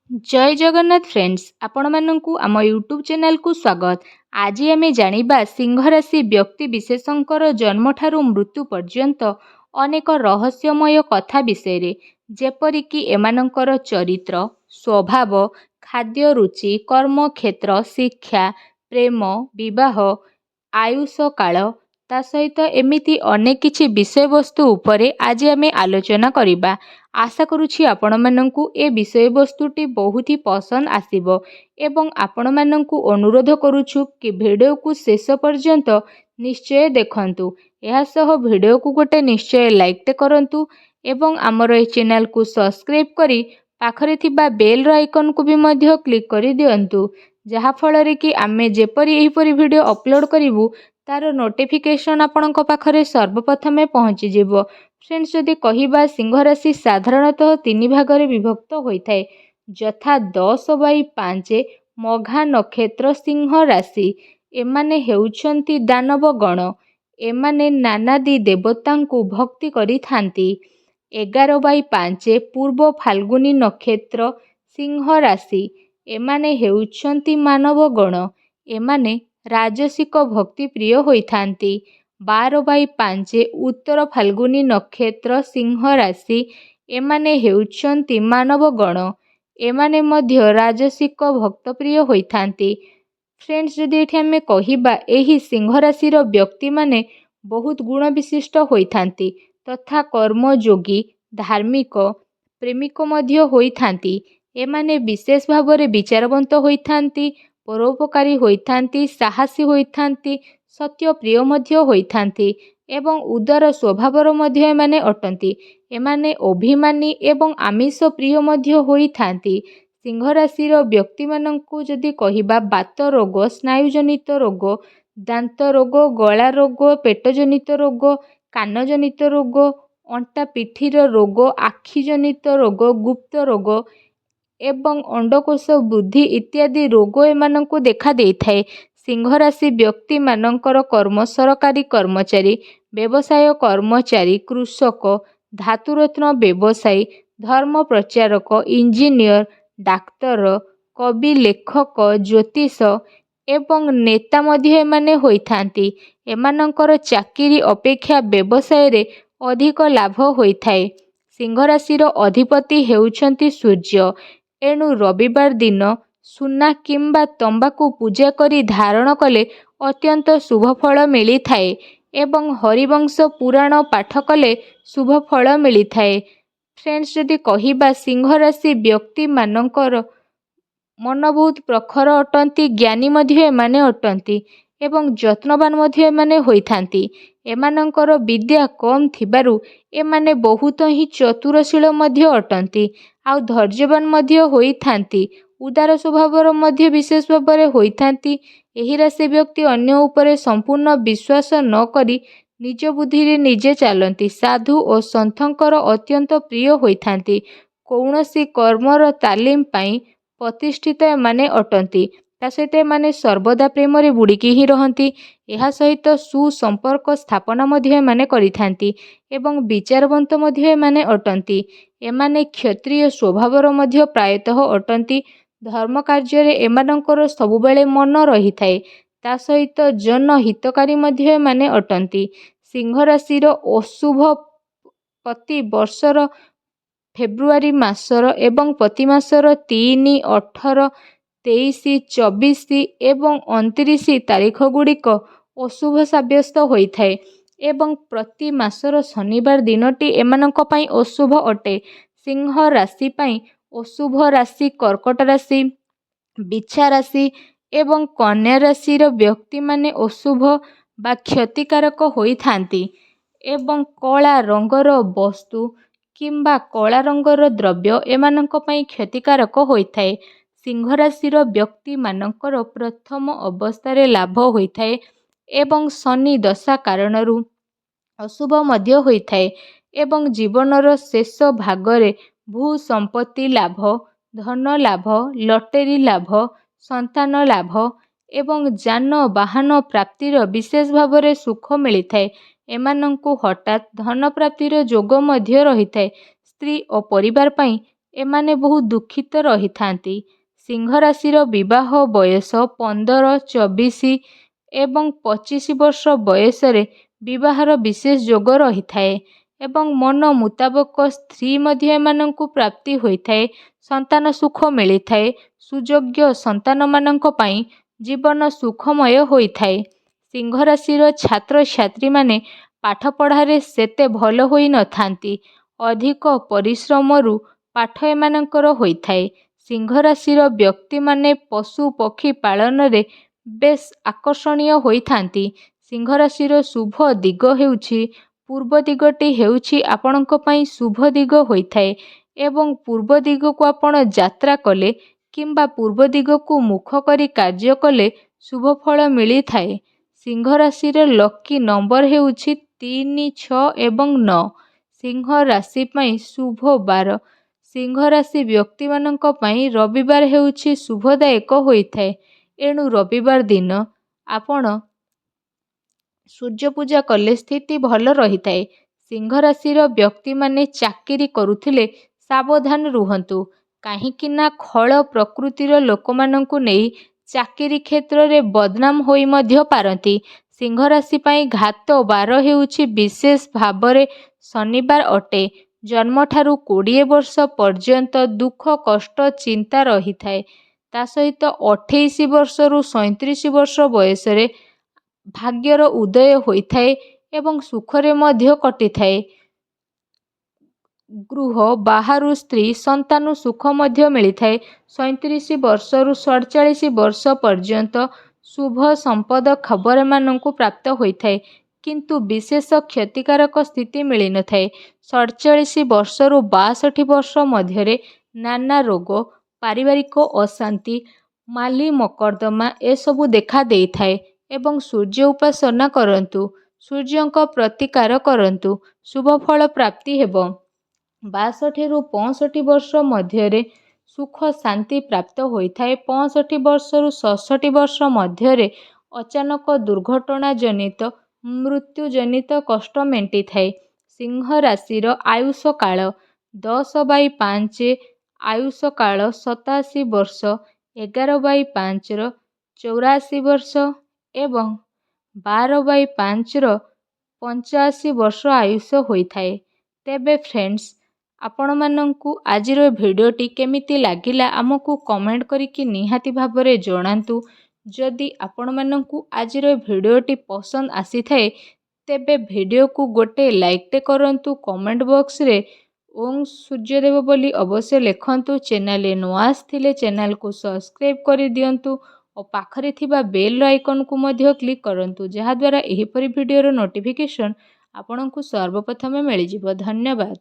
जय जगन्नाथ फ्रेंड्स आपण माननकु आम यूट्यूब चैनल को स्वागत। आज आमे जानिबा सिंह राशि व्यक्ति विशेषंकर जन्म ठारू मृत्यु पर्यंत अनेक रहस्यमय कथा विषय रे जेपरिकी एमानंकर चरित्र स्वभाव खाद्य रुचि कर्म क्षेत्र शिक्षा प्रेम विवाह आयुष काल ता सहित एमिति अनेक किछि विषय वस्तु उपरे आज आमे आलोचना करिबा। आशा करुछि आपण माननकु ए विषय वस्तुटी बहुत ही पसंद आसीबो एवं आपण माननकु अनुरोध करुछु कि वीडियो को शेष पर्यंत निश्चय देखंतु। एहा सह वीडियो को गोटे निश्चय लाइक टे करंतु एवं हमर ए चैनल को सब्सक्राइब करी पाखरे थिबा बेल रो आइकन को भी मध्य क्लिक करी दियंतु जहा फଳରେ कि आमे जेपरि एहिपरि वीडियो अपलोड करिवु तार नोटिफिकेशन आपणक पाखरे सर्वप्रथमे पहुँची जिवो। फ्रेंड्स जदि कहिबा सिंह राशि साधारणतः तीन भागरे विभक्त होइथाय यथा 10/5 मघा नक्षत्र सिंह राशि एमाने हेउछंती दानव गण एमाने नानादी देवतांकु भक्ति करि थांती। 11/5 पूर्व फाल्गुनी नक्षत्र सिंह राशि एमाने हेउछंती मानव गण एमाने राजसिक भक्ति प्रिय होइथांती। 12/5 उत्तर फाल्गुनी नक्षत्र सिंह राशि एमाने हेउछंती मानव गण एमाने मध्य राजसिक भक्त प्रिय होइथांती। फ्रेंड्स जदि एठी आमे कहिबा एही सिंह राशि रो व्यक्ति माने बहुत गुण विशिष्ट होइथांती तथा कर्मयोगी धार्मिक प्रेमिक मध्य होइथांती। एमाने विशेष भावरे विचारवंत होइथांती परोपकारी होइथांती साहसी होइथांती सत्य प्रिय मध्य होइथांती एवं उदार स्वभावर मध्य एमाने अटंती। एमाने अभिमानी एवं आमिष प्रिय मध्य होइथांती। सिंह राशि रो व्यक्ति माननकु जदि कहिबा बात रोग स्नायु जनित रोग दांत रोग गला रोग पेट जनित रोग कान जनित रोग अंटा पिठीर रोग आखि जनित रोग गुप्त रोग एवं अंडकोश बुद्धि इत्यादि रोग एमानंकु देखा देइथाय। सिंह राशि व्यक्ति मानंकर कर्म सरकारी कर्मचारी व्यवसाय कर्मचारी कृषक धातुरत्न व्यवसायी धर्म प्रचारक इंजीनियर डाक्तर कवि लेखक ज्योतिष एवं नेता मध्य एमाने होइथांती। एमानंकर चाकिरी अपेक्षा व्यवसाय रे अधिक लाभ होइथाय। सिंह राशि रो अधिपति हेउछंती सूर्य एणु रविवार दिन सुना किंबा तंबाकू पूजा करी धारण कले अत्यंत शुभ फल मिली थाए एवं हरिवंश पुराण पाठ कले शुभ फल मिली थाए। फ्रेंड्स जदि कहिबा सिंह राशि व्यक्ति मानंकर मन बहुत प्रखर अटंती ज्ञानी मध्य एमाने अटंती एवं यत्नवान मध्य एमाने होइथांती। एमानंकर विद्या कम थिबारु एमाने बहुत ही चतुरशील मध्य अटंती आउ धैर्यवान मध्य होइथांती उदार स्वभावर मध्य विशेष भावरे होइथांती। एही राशि व्यक्ति अन्य उपरे संपूर्ण विश्वास न करी निज बुद्धि रे निजे चलती साधु और संतंकर अत्यंत प्रिय होइथांती। कौनसी कर्मर तालीम पाई प्रतिष्ठित एमाने अटंती ता सहित एमाने सर्वदा प्रेम रे बुड़िकी ही रहंती। एहा सहित सुसंपर्क स्थापना मध्य एमाने करिथांती एवं विचारवंत मध्य एमाने अटंती। एमाने क्षत्रिय स्वभावर मध्य प्रायतः अटंती। धर्म कार्य रे एमानंकर सबुबेले मन रहिथाए ता सहित जन हितकारी मध्य एमाने अटंती। सिंह राशि रो अशुभ प्रति वर्षर फेब्रुआरी मासर एवं प्रति मासर 3, 18, 23, 24 एवं 29 तारीख गुड़िक अशुभ साब्यस्त होइथाए एवं प्रति मासर शनिवार दिनटी एमानंक पई अशुभ अटे। सिंह राशि पई अशुभ राशि कर्कट राशि बिच्छा राशि एवं कन्या राशि रो व्यक्ति माने अशुभ बा क्षतिकारक होइथांती एवं कला रंगर वस्तु किंबा कला रंगर द्रव्य एमानंक पई क्षतिकारक होइथाए। सिंह राशि रो व्यक्ति मानंकर प्रथम अवस्था लाभ होइथाए एवं शनि दशा कारणरू अशुभ मध्य होइथाए एवं जीवनर शेष भागरे भू संपत्ति लाभ धन लाभ लटेरी लाभ संतान लाभ एवं जान वाहन प्राप्तिर विशेष भावरे सुख मिलिथाए। एमानंकु हठात धन प्राप्तिर जोग मध्य रहिथाए। स्त्री और परिवार पाई ଏମାନେ ବହୁ ଦୁଃଖିତ ରହିଥାନ୍ତି। ସିଂହ ରାଶିର ବିବାହ ବୟସ 15, 24 ଏବଂ 25 ବର୍ଷ ବୟସରେ ବିବାହର ବିଶେଷ ଯୋଗ ରହିଥାଏ ଏବଂ ମନ ମୁତାବକ ସ୍ତ୍ରୀ ମଧ୍ୟ ଏମାନଙ୍କୁ ପ୍ରାପ୍ତି ହୋଇଥାଏ। ସନ୍ତାନ ସୁଖ ମିଳିଥାଏ। ସୁଯୋଗ୍ୟ ସନ୍ତାନମାନଙ୍କ ପାଇଁ ଜୀବନ ସୁଖମୟ ହୋଇଥାଏ। ସିଂହ ରାଶିର ଛାତ୍ରଛାତ୍ରୀମାନେ ପାଠପଢ଼ାରେ ସେତେ ଭଲ ହୋଇନଥାନ୍ତି। ଅଧିକ ପରିଶ୍ରମରୁ ପାଠ ଏମାନଙ୍କର ହୋଇଥାଏ। ସିଂହ ରାଶିର ବ୍ୟକ୍ତିମାନେ ପଶୁ ପକ୍ଷୀ ପାଳନରେ ବେଶ୍ ଆକର୍ଷଣୀୟ ହୋଇଥାନ୍ତି। ସିଂହ ରାଶିର ଶୁଭ ଦିଗ ହେଉଛି ପୂର୍ବ ଦିଗଟି ହେଉଛି ଆପଣଙ୍କ ପାଇଁ ଶୁଭ ଦିଗ ହୋଇଥାଏ ଏବଂ ପୂର୍ବ ଦିଗକୁ ଆପଣ ଯାତ୍ରା କଲେ କିମ୍ବା ପୂର୍ବ ଦିଗକୁ ମୁଖ କରି କାର୍ଯ୍ୟ କଲେ ଶୁଭ ଫଳ ମିଳିଥାଏ। ସିଂହ ରାଶିର ଲକି ନମ୍ବର ହେଉଛି 3, 6 ଏବଂ 9। ସିଂହ ରାଶି ପାଇଁ ଶୁଭ ବାର। ସିଂହ ରାଶି ବ୍ୟକ୍ତିମାନଙ୍କ ପାଇଁ ରବିବାର ହେଉଛି ଶୁଭଦାୟକ ହୋଇଥାଏ। ଏଣୁ ରବିବାର ଦିନ ଆପଣ ସୂର୍ଯ୍ୟ ପୂଜା କଲେ ସ୍ଥିତି ଭଲ ରହିଥାଏ। ସିଂହ ରାଶିର ବ୍ୟକ୍ତିମାନେ ଚାକିରି କରୁଥିଲେ ସାବଧାନ ରୁହନ୍ତୁ, କାହିଁକି ନା ଖଳ ପ୍ରକୃତିର ଲୋକମାନଙ୍କୁ ନେଇ ଚାକିରି କ୍ଷେତ୍ରରେ ବଦନାମ ହୋଇ ମଧ୍ୟ ପାରନ୍ତି। ସିଂହ ରାଶି ପାଇଁ ଘାତ ବାର ହେଉଛି ବିଶେଷ ଭାବରେ ଶନିବାର ଅଟେ। ଜନ୍ମଠାରୁ 20 ବର୍ଷ ପର୍ଯ୍ୟନ୍ତ ଦୁଃଖ କଷ୍ଟ ଚିନ୍ତା ରହିଥାଏ। ତା ସହିତ 28 ବର୍ଷରୁ 37 ବର୍ଷ ବୟସରେ ଭାଗ୍ୟର ଉଦୟ ହୋଇଥାଏ ଏବଂ ସୁଖରେ ମଧ୍ୟ କଟିଥାଏ। ଗୃହ ବାହାରୁ ସ୍ତ୍ରୀ ସନ୍ତାନ ସୁଖ ମଧ୍ୟ ମିଳିଥାଏ। 37 ବର୍ଷରୁ 47 ବର୍ଷ ପର୍ଯ୍ୟନ୍ତ ଶୁଭ ସମ୍ପଦ ଖବର ଏମାନଙ୍କୁ ପ୍ରାପ୍ତ ହୋଇଥାଏ, କିନ୍ତୁ ବିଶେଷ କ୍ଷତିକାରକ ସ୍ଥିତି ମିଳିନଥାଏ। 47 ବର୍ଷରୁ 62 ବର୍ଷ ମଧ୍ୟରେ ନାନା ରୋଗ, ପାରିବାରିକ ଅଶାନ୍ତି, ମାଲି ମକଦ୍ଦମା ଏସବୁ ଦେଖା ଦେଇଥାଏ ଏବଂ ସୂର୍ଯ୍ୟ ଉପାସନା କରନ୍ତୁ, ସୂର୍ଯ୍ୟଙ୍କ ପ୍ରତିକାର କରନ୍ତୁ, ଶୁଭ ଫଳ ପ୍ରାପ୍ତି ହେବ। 62ରୁ 65 ବର୍ଷ ମଧ୍ୟରେ ସୁଖ ଶାନ୍ତି ପ୍ରାପ୍ତ ହୋଇଥାଏ। 65 ବର୍ଷରୁ 66 ବର୍ଷ ମଧ୍ୟରେ ଅଚାନକ ଦୁର୍ଘଟଣା ଜନିତ ମୃତ୍ୟୁଜନିତ କଷ୍ଟ ମେଣ୍ଟିଥାଏ। ସିଂହ ରାଶିର ଆୟୁଷ କାଳ 10/5, ଆୟୁଷ କାଳ 87 ବର୍ଷ, 11/5ର 84 ବର୍ଷ ଏବଂ 12/5ର 85 ବର୍ଷ ଆୟୁଷ ହୋଇଥାଏ। ତେବେ ଫ୍ରେଣ୍ଡସ୍, ଆପଣମାନଙ୍କୁ ଆଜିର ଭିଡ଼ିଓଟି କେମିତି ଲାଗିଲା ଆମକୁ କମେଣ୍ଟ କରିକି ନିହାତି ଭାବରେ ଜଣାନ୍ତୁ। ଯଦି ଆପଣମାନଙ୍କୁ ଆଜିର ଭିଡ଼ିଓଟି ପସନ୍ଦ ଆସିଥାଏ ତେବେ ଭିଡ଼ିଓକୁ ଗୋଟେ ଲାଇକ୍ଟେ କରନ୍ତୁ। କମେଣ୍ଟ ବକ୍ସରେ ଓଁ ସୂର୍ଯ୍ୟଦେବ ବୋଲି ଅବଶ୍ୟ ଲେଖନ୍ତୁ। ଚ୍ୟାନେଲରେ ନୂଆ ଆସିଥିଲେ ଚ୍ୟାନେଲକୁ ସବସ୍କ୍ରାଇବ୍ କରିଦିଅନ୍ତୁ ଓ ପାଖରେ ଥିବା ବେଲ୍ ଆଇକନକୁ ମଧ୍ୟ କ୍ଲିକ୍ କରନ୍ତୁ, ଯାହାଦ୍ୱାରା ଏହିପରି ଭିଡ଼ିଓର ନୋଟିଫିକେସନ୍ ଆପଣଙ୍କୁ ସର୍ବପ୍ରଥମେ ମିଳିଯିବ। ଧନ୍ୟବାଦ।